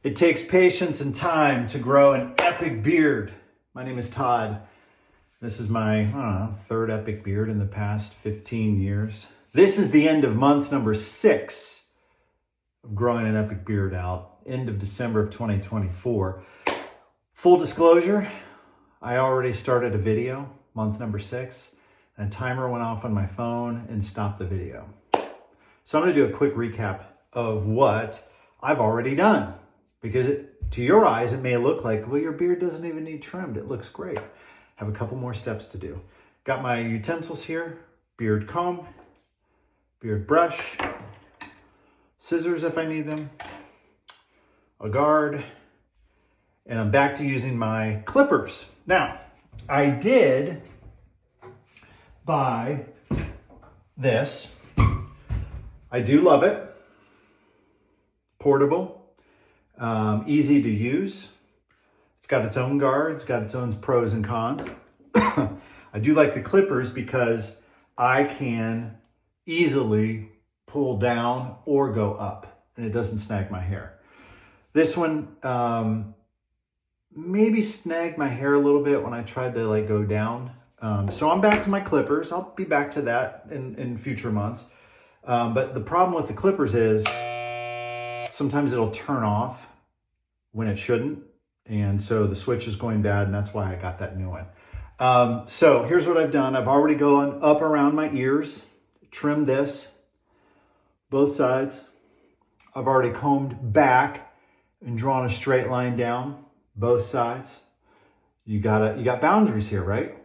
It takes patience and time to grow an epic beard. My name is Todd. This is my, third epic beard in the past 15 years. This is the end of month number 6 of growing an epic beard out. End of December of 2024. Full disclosure, I already started a video, month number 6, and a timer went off on my phone and stopped the video. So I'm going to do a quick recap of what I've already done. Because to your eyes, it may look like, well, your beard doesn't even need trimmed. It looks great. Have a couple more steps to do. Got my utensils here, beard comb, beard brush, scissors if I need them, a guard, and I'm back to using my clippers. Now, I did buy this. I do love it. Portable. Easy to use. It's got its own guard. It's got its own pros and cons. I do like the clippers because I can easily pull down or go up and it doesn't snag my hair. This one maybe snagged my hair a little bit when I tried to go down. So I'm back to my clippers. I'll be back to that in future months. But the problem with the clippers is sometimes it'll turn off when it shouldn't. And so the switch is going bad, and that's why I got that new one. So here's what I've done. I've already gone up around my ears, trimmed this, both sides. I've already combed back and drawn a straight line down both sides. You got boundaries here, right?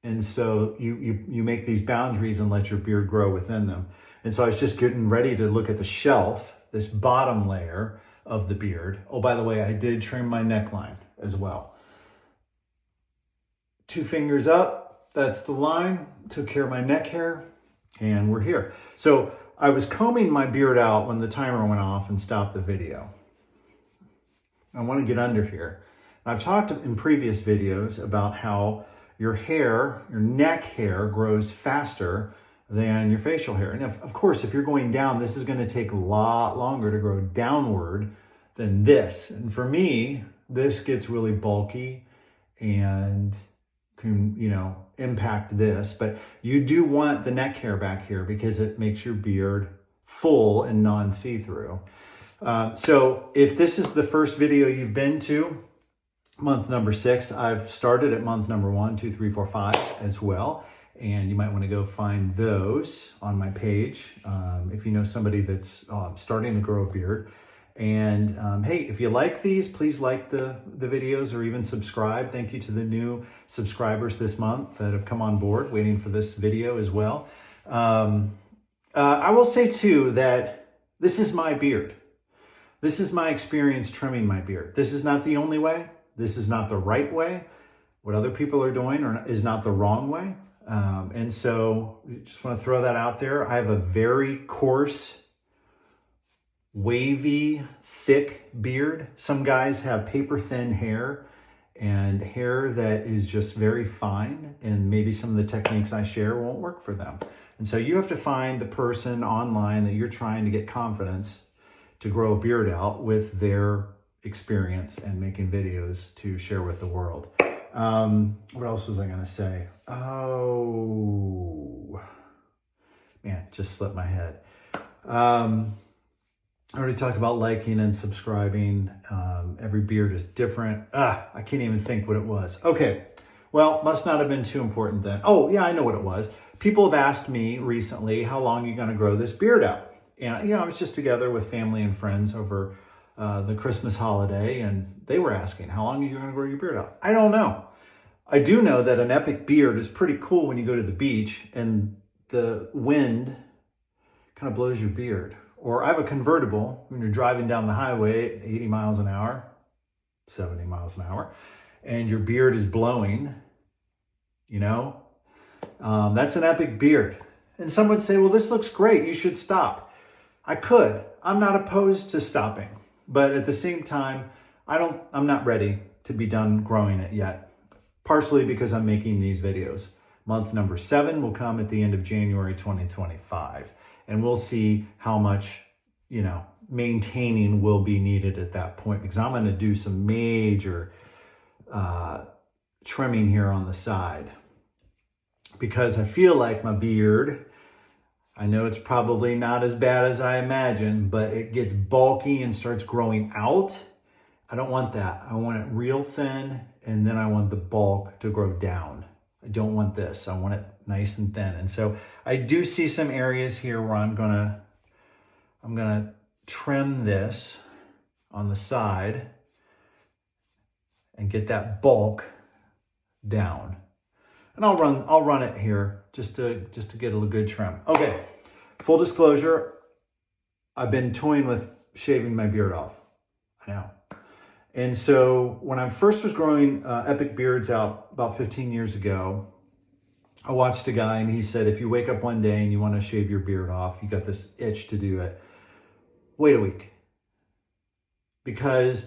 And so you make these boundaries and let your beard grow within them. And so I was just getting ready to look at the shelf, this bottom layer of the beard. Oh, by the way, I did trim my neckline as well. 2 fingers up, that's the line. Took care of my neck hair, and we're here. So I was combing my beard out when the timer went off and stopped the video. I want to get under here. I've talked in previous videos about how your hair, your neck hair, grows faster than your facial hair. And of course, if you're going down, this is going to take a lot longer to grow downward than this. And for me, this gets really bulky and can, impact this. But you do want the neck hair back here because it makes your beard full and non-see-through. So if this is the first video you've been to, month number 6, I've started at month number 1, 2, 3, 4, 5 as well. And you might want to go find those on my page if you know somebody that's starting to grow a beard. And hey, if you like these, please like the videos or even subscribe. Thank you to the new subscribers this month that have come on board waiting for this video as well. I will say too that this is my beard. This is my experience trimming my beard. This is not the only way. This is not the right way. What other people are doing is not the wrong way. And so just want to throw that out there. I have a very coarse, wavy, thick beard. Some guys have paper thin hair and hair that is just very fine. And maybe some of the techniques I share won't work for them. And so you have to find the person online that you're trying to get confidence to grow a beard out with their experience and making videos to share with the world. What else was I going to say? Oh, man, just slipped my head. I already talked about liking and subscribing. Every beard is different. I can't even think what it was. Okay. Well, must not have been too important then. Oh, yeah, I know what it was. People have asked me recently, how long are you going to grow this beard out? And, I was just together with family and friends over the Christmas holiday, and they were asking, how long are you going to grow your beard out? I don't know. I do know that an epic beard is pretty cool when you go to the beach and the wind kind of blows your beard. Or I have a convertible when you're driving down the highway at 80 miles an hour, 70 miles an hour, and your beard is blowing, that's an epic beard. And some would say, well, this looks great. You should stop. I could. I'm not opposed to stopping. But at the same time, I'm not ready to be done growing it yet. Partially because I'm making these videos. Month number 7 will come at the end of January 2025. And we'll see how much, maintaining will be needed at that point, because I'm going to do some major trimming here on the side, because I feel like my beard, I know it's probably not as bad as I imagine, but it gets bulky and starts growing out. I don't want that. I want it real thin, and then I want the bulk to grow down. I don't want this. I want it nice and thin. And so I do see some areas here where I'm gonna trim this on the side and get that bulk down. And I'll run it here just to get a good trim. Okay, full disclosure, I've been toying with shaving my beard off. I know. And so when I first was growing epic beards out about 15 years ago, I watched a guy and he said, if you wake up one day and you want to shave your beard off, you got this itch to do it, wait a week. Because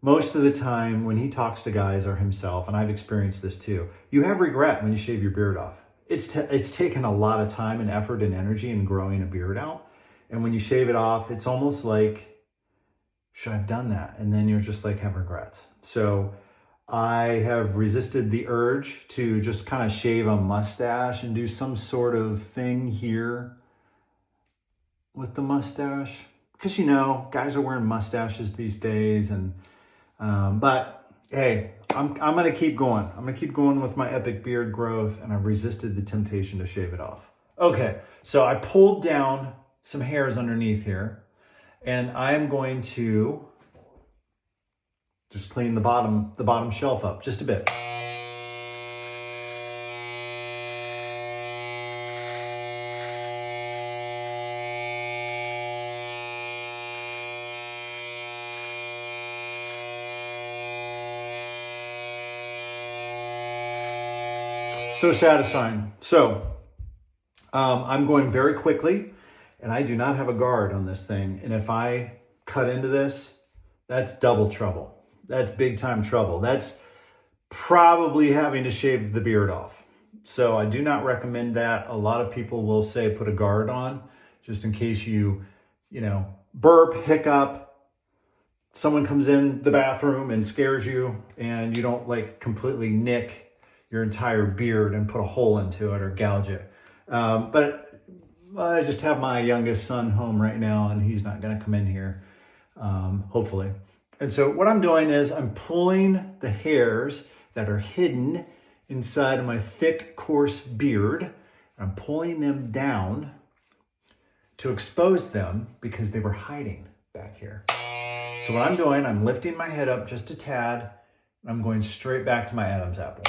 most of the time when he talks to guys or himself, and I've experienced this too, you have regret when you shave your beard off. It's taken a lot of time and effort and energy in growing a beard out. And when you shave it off, it's almost like, should I have done that? And then you're just like, have regrets. So I have resisted the urge to just kind of shave a mustache and do some sort of thing here with the mustache. Because, you know, guys are wearing mustaches these days. And but hey, I'm going to keep going. I'm going to keep going with my epic beard growth, and I've resisted the temptation to shave it off. Okay, so I pulled down some hairs underneath here. And I'm going to just clean the bottom shelf up just a bit. So satisfying. So I'm going very quickly. And I do not have a guard on this thing. And if I cut into this, that's double trouble. That's big time trouble. That's probably having to shave the beard off. So I do not recommend that. A lot of people will say put a guard on just in case you burp, hiccup, someone comes in the bathroom and scares you and you don't like completely nick your entire beard and put a hole into it or gouge it. But I just have my youngest son home right now, and he's not going to come in here, hopefully. And so what I'm doing is I'm pulling the hairs that are hidden inside of my thick, coarse beard. I'm pulling them down to expose them because they were hiding back here. So what I'm doing, I'm lifting my head up just a tad, and I'm going straight back to my Adam's apple.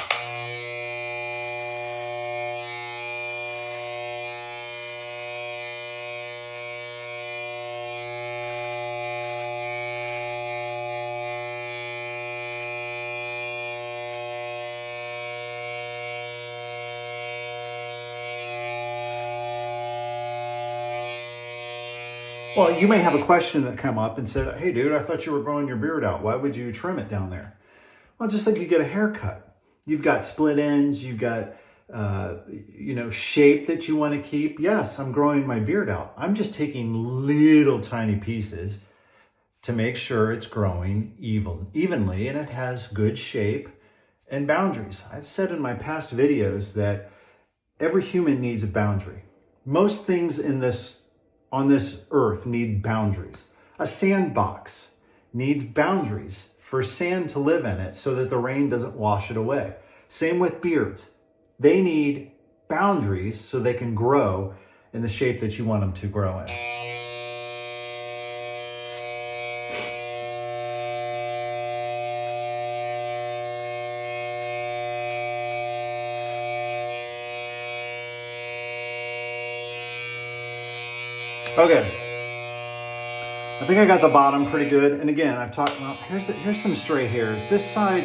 Well, you may have a question that come up and said, hey, dude, I thought you were growing your beard out. Why would you trim it down there? Well, just like you get a haircut. You've got split ends. You've got, shape that you want to keep. Yes, I'm growing my beard out. I'm just taking little tiny pieces to make sure it's growing evenly and it has good shape and boundaries. I've said in my past videos that every human needs a boundary. Most things on this earth need boundaries. A sandbox needs boundaries for sand to live in it so that the rain doesn't wash it away. Same with beards. They need boundaries so they can grow in the shape that you want them to grow in. Okay, I think I got the bottom pretty good. And again, I've talked about, here's some stray hairs. This side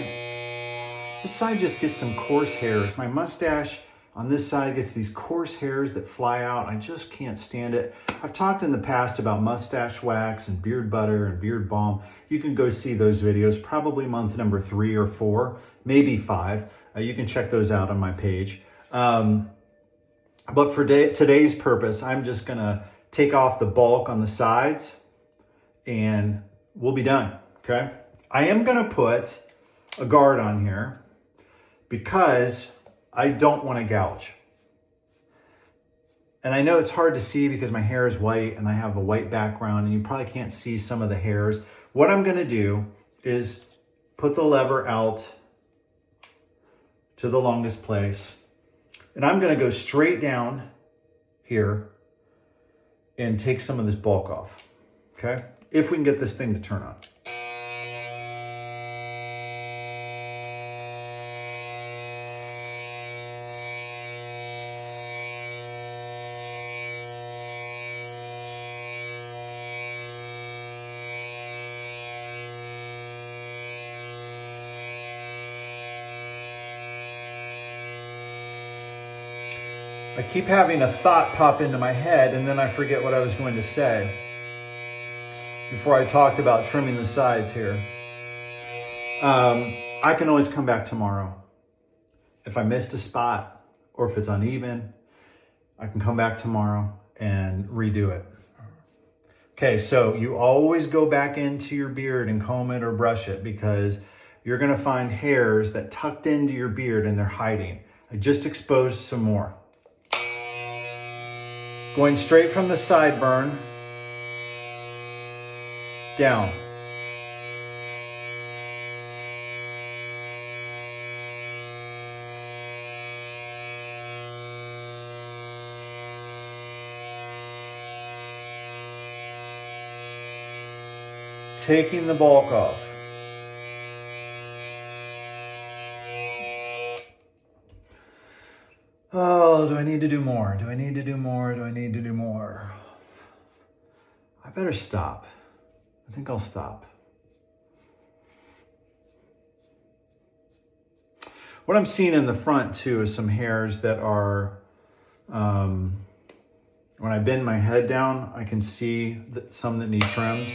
just gets some coarse hairs. My mustache on this side gets these coarse hairs that fly out. I just can't stand it. I've talked in the past about mustache wax and beard butter and beard balm. You can go see those videos, probably month number 3 or 4, maybe 5. You can check those out on my page. But for today's purpose, I'm just gonna take off the bulk on the sides and we'll be done, okay? I am gonna put a guard on here because I don't want to gouge. And I know it's hard to see because my hair is white and I have a white background and you probably can't see some of the hairs. What I'm gonna do is put the lever out to the longest place. And I'm gonna go straight down here and take some of this bulk off, okay? If we can get this thing to turn on. I keep having a thought pop into my head and then I forget what I was going to say before I talked about trimming the sides here. I can always come back tomorrow. If I missed a spot or if it's uneven, I can come back tomorrow and redo it. Okay, so you always go back into your beard and comb it or brush it because you're gonna find hairs that tucked into your beard and they're hiding. I just exposed some more. Going straight from the sideburn down. Taking the bulk off. Oh, do I need to do more? Do I need to do more? Do I need to do more? I better stop. I think I'll stop. What I'm seeing in the front too is some hairs that are, when I bend my head down, I can see some that need trimmed.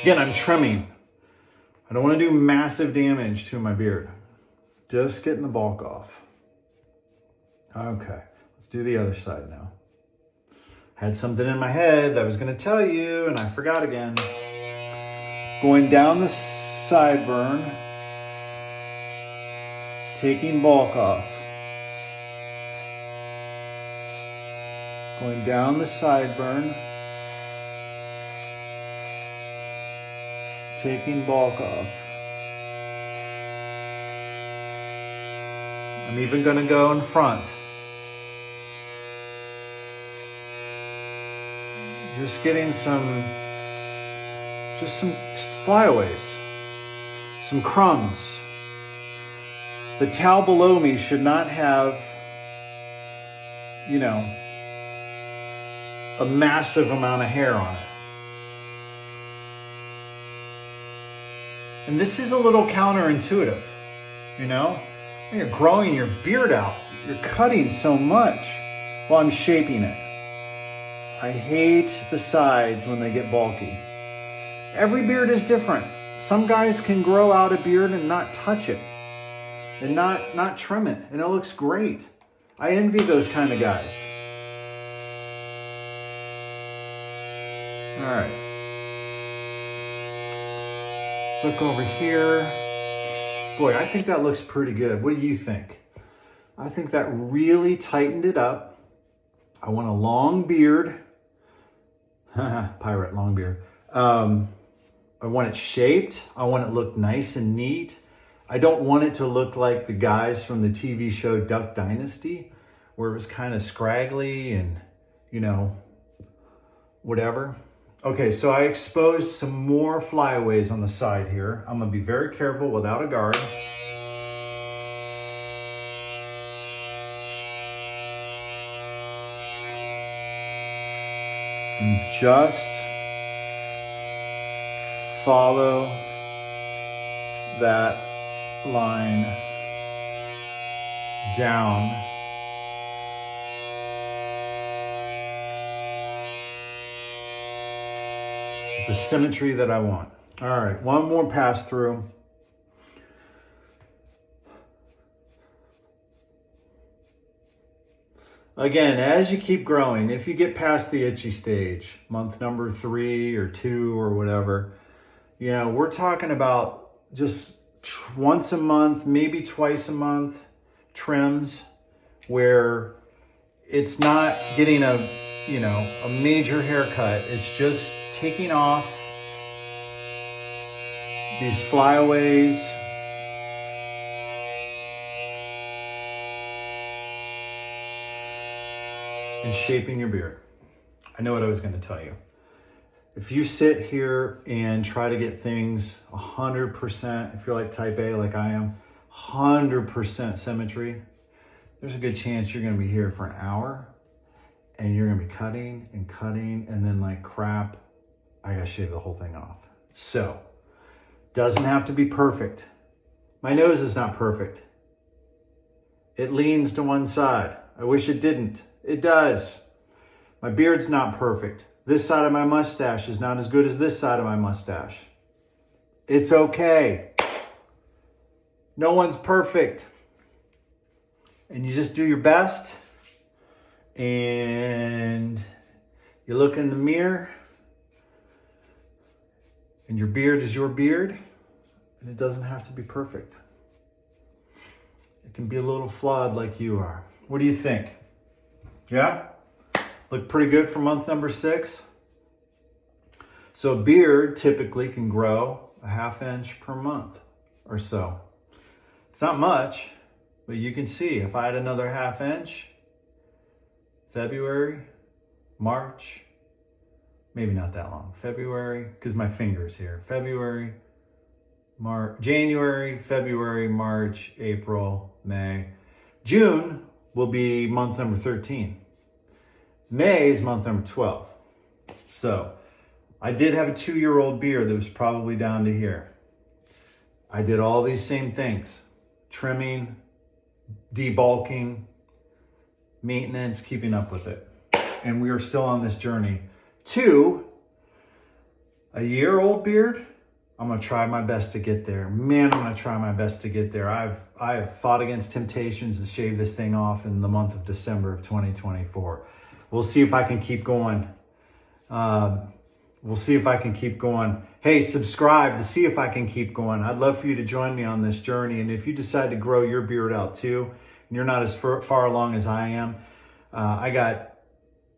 Again, I'm trimming. I don't want to do massive damage to my beard. Just getting the bulk off. Okay, let's do the other side now. Had something in my head that I was going to tell you and I forgot again. Going down the sideburn, taking bulk off. Going down the sideburn, taking bulk off. I'm even going to go in front. Just getting some flyaways, some crumbs. The towel below me should not have, you know, a massive amount of hair on it. And this is a little counterintuitive, you know? When you're growing your beard out, you're cutting so much while I'm shaping it. I hate the sides when they get bulky. Every beard is different. Some guys can grow out a beard and not touch it and not trim it, and it looks great. I envy those kind of guys. All right. Look over here. Boy, I think that looks pretty good. What do you think? I think that really tightened it up. I want a long beard. Pirate long beard. I want it shaped. I want it to look nice and neat. I don't want it to look like the guys from the TV show Duck Dynasty, where it was kind of scraggly and, you know, whatever. Okay, so I exposed some more flyaways on the side here. I'm gonna be very careful without a guard. And just follow that line down the symmetry that I want. All right, one more pass through. Again, as you keep growing, if you get past the itchy stage, month number 3 or 2 or whatever, you know, we're talking about just once a month, maybe twice a month trims where it's not getting a major haircut. It's just taking off these flyaways. And shaping your beard. I know what I was going to tell you. If you sit here and try to get things 100%, if you're like type A like I am, 100% symmetry, there's a good chance you're going to be here for an hour and you're going to be cutting and then like crap, I got to shave the whole thing off. So, doesn't have to be perfect. My nose is not perfect. It leans to one side. I wish it didn't. It does. My beard's not perfect. This side of my mustache is not as good as this side of my mustache. It's okay. No one's perfect. And you just do your best. And you look in the mirror. And your beard is your beard. And it doesn't have to be perfect. It can be a little flawed like you are. What do you think? Yeah? Look pretty good for month number 6. So a beard typically can grow a ½ inch per month or so. It's not much, but you can see if I had another ½ inch, February, March, maybe not that long. February, because my finger's here. February, January, February, March, April, May. June will be month number 13. May is month number 12. So I did have a 2-year-old beard that was probably down to here. I did all these same things: trimming, debulking, maintenance, keeping up with it. And we are still on this journey to a year-old beard. I'm gonna try my best to get there. Man, I'm gonna try my best to get there. I have fought against temptations to shave this thing off in the month of December of 2024. We'll see if I can keep going. We'll see if I can keep going. Hey, subscribe to see if I can keep going. I'd love for you to join me on this journey. And if you decide to grow your beard out too, and you're not as far along as I am, I got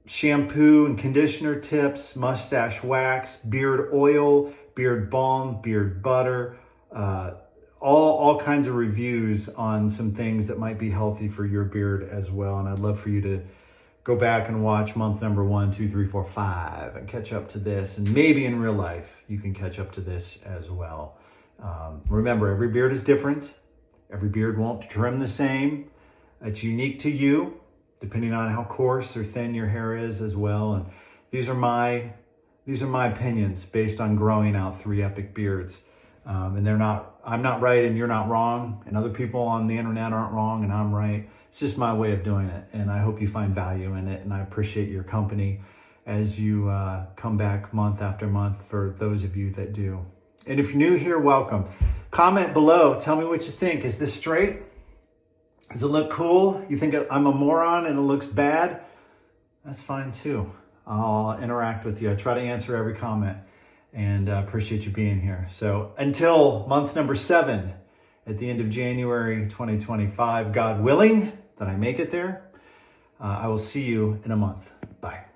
shampoo and conditioner tips, mustache wax, beard oil, beard balm, beard butter, all kinds of reviews on some things that might be healthy for your beard as well. And I'd love for you to go back and watch month number 1, 2, 3, 4, 5 and catch up to this. And maybe in real life, you can catch up to this as well. Remember, every beard is different. Every beard won't trim the same. It's unique to you, depending on how coarse or thin your hair is as well. And these are my opinions based on growing out 3 epic beards. And I'm not right and you're not wrong. And other people on the internet aren't wrong and I'm right. It's just my way of doing it. And I hope you find value in it. And I appreciate your company as you come back month after month for those of you that do. And if you're new here, welcome. Comment below. Tell me what you think. Is this straight? Does it look cool? You think I'm a moron and it looks bad? That's fine too. I'll interact with you. I try to answer every comment and appreciate you being here. So until month number 7 at the end of January 2025, God willing that I make it there, I will see you in a month. Bye.